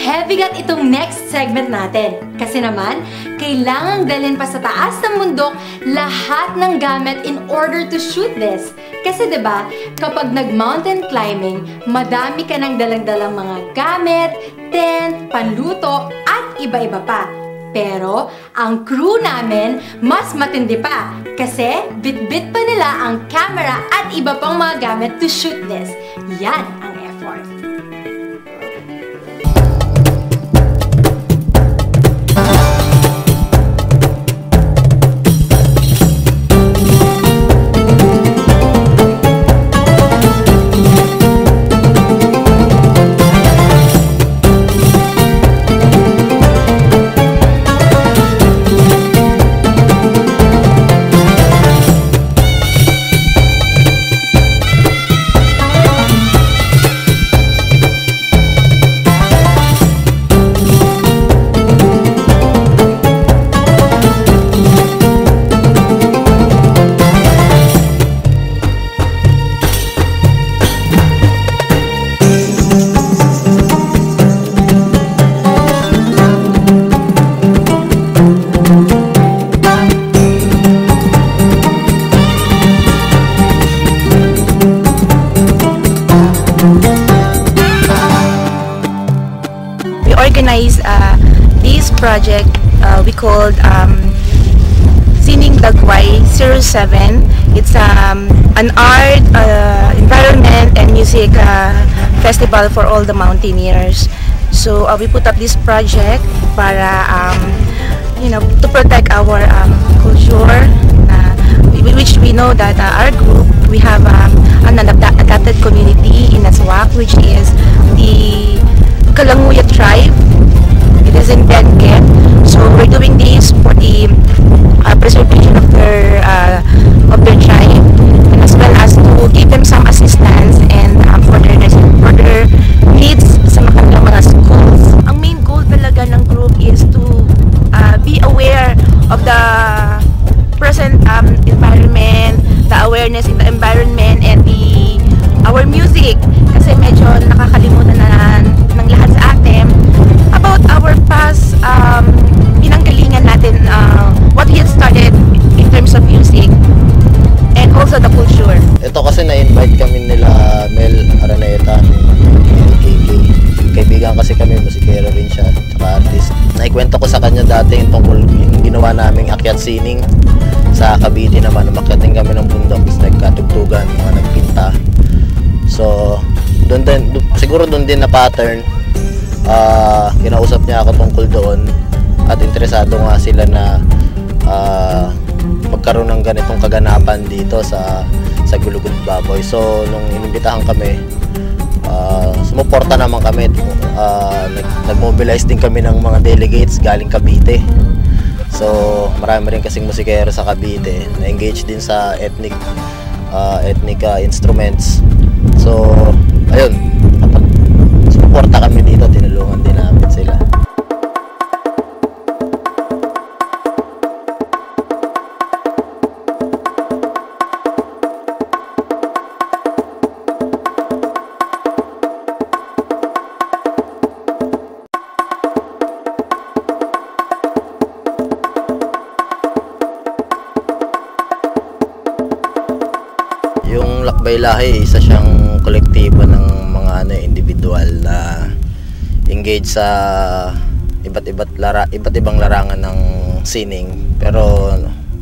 Heavygat itong next segment natin. Kasi naman, kailangang dalhin pa sa taas ng bundok lahat ng gamit in order to shoot this. Kasi 'di ba, kapag nag-mountain climbing, madami ka nang dalang-dalang mga gamit, tent, panluto, at iba-iba pa. Pero, ang crew namin, mas matindi pa. Kasi, bit-bit pa nila ang camera at iba pang mga gamit to shoot this. Yan ang effort. Organize this project we called Sining Dagway 07. It's an art, environment and music festival for all the mountaineers. So we put up this project para to protect our culture, which we know that our group, we have an adapted community in Aswak, which is the Kalanguya tribe. It is in Benguet. So we're doing this for the preservation of their tribe, and as well as to give them some assistance and for their needs sa kanilang mga schools. Ang main goal talaga ng group is to be aware of the present environment, the awareness in the environment, and our music. Kasi medyo nakakalimutan na ng lahat sa atin about our past pinanggalingan natin, what we had started in terms of music and also the culture. Ito kasi na-invite kami nila Mel Araneta, LKK. Kaibigan kasi kami, musikero rin siya, tsaka artist. Naikwento ko sa kanya dati yung tungkol yung ginawa naming akyat sining sa Cavite naman. Umakyatin kami ng bundok, nagkatugtugan, mga nagpinta. So, siguro doon din na pattern, kinausap niya ako tungkol doon at interesado nga sila na magkaroon ng ganitong kaganapan dito sa Gulugod Baboy. So, nung inimbitahan kami, sumuporta naman kami. Nag-mobilize din kami ng mga delegates galing Cavite. So, marami rin kasing musikero sa Cavite na-engage din sa ethnic instruments. So, ayun, kapag suporta kami dito, tinulungan din namin sila. Yung Lakbay Lahi, isa siyang kolektibo ng mga individual na engage sa iba't ibang larangan ng sining, pero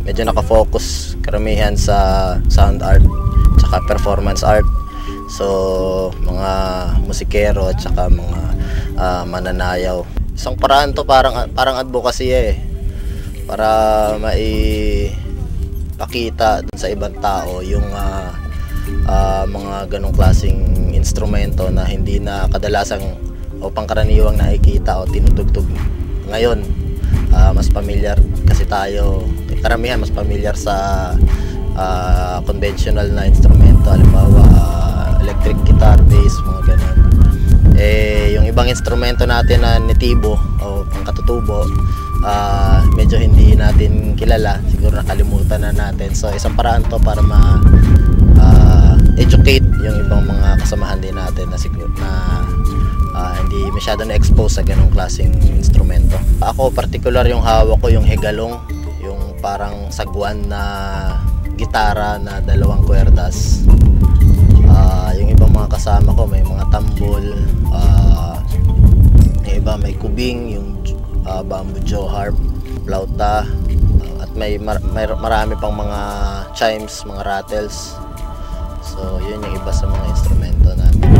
medyo nakafocus karamihan sa sound art tsaka performance art. So mga musikero at tsaka mga mananayaw. Isang paraan to, parang advocacy para maipakita dun sa ibang tao yung mga ganong klaseng instrumento na hindi na kadalasang o pangkaraniwang nakikita o tinutugtog ngayon. Mas familiar kasi tayo, karamihan mas familiar sa conventional na instrumento, halimbawa electric guitar, bass, mga ganon. Yung ibang instrumento natin na nitibo o pangkatutubo, medyo hindi natin kilala, siguro nakalimutan na natin. So isang paraan to para ma-educate yung ibang mga kasamahan din natin. natin na siguro na hindi masyado na-expose sa ganong klaseng instrumento. Ako particular yung hawak ko yung higalong, yung parang sagwan na gitara na 2 kwerdas. Yung ibang mga kasama ko may mga tambol, yung iba may kubing, yung bamboo jaw harp, flauta, at may marami pang mga chimes, mga rattles. So yun yung iba sa mga instrumento namin.